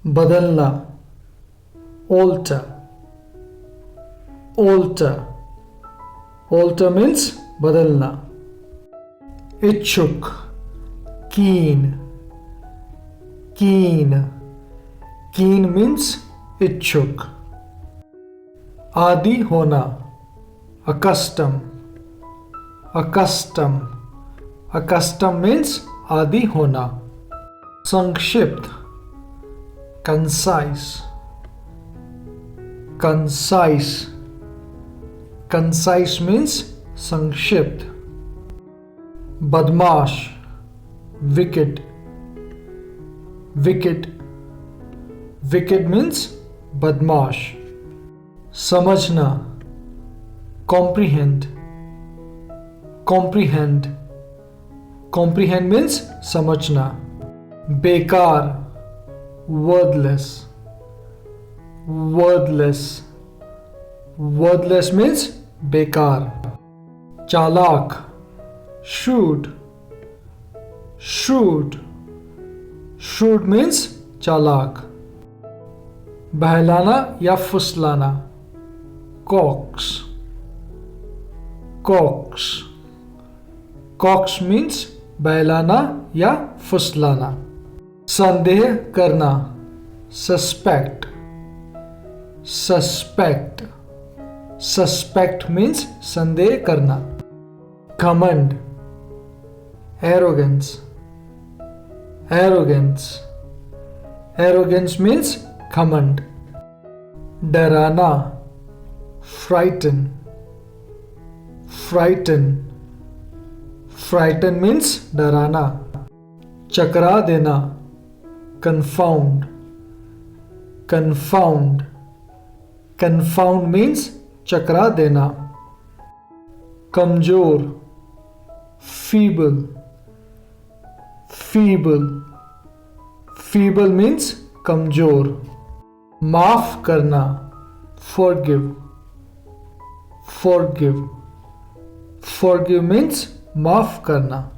बदलना, alter, alter, alter means बदलना. इच्छुक, keen, keen, keen means इच्छुक. आदी होना, accustom, accustom, accustom means आदी होना. संक्षिप्त, concise, concise, concise means संक्षिप्त. बदमाश, wicked, wicked, wicked means बदमाश. समझना, comprehend, comprehend, comprehend means समझना. बेकार, worthless, worthless, worthless means बेकार. चालाक, shrewd, shrewd, shrewd means चालाक. बहलाना या फुसलाना, coax, coax, coax means बहलाना या फुसलाना. संदेह करना, suspect, suspect, suspect means संदेह करना. घमंड, arrogance, arrogance, arrogance means घमंड. डराना, frighten, frighten, frighten means डराना. चकरा देना, confound, confound, confound means चकरा देना. कमजोर, feeble, feeble, feeble means कमजोर. माफ करना, forgive, forgive, forgive means माफ करना.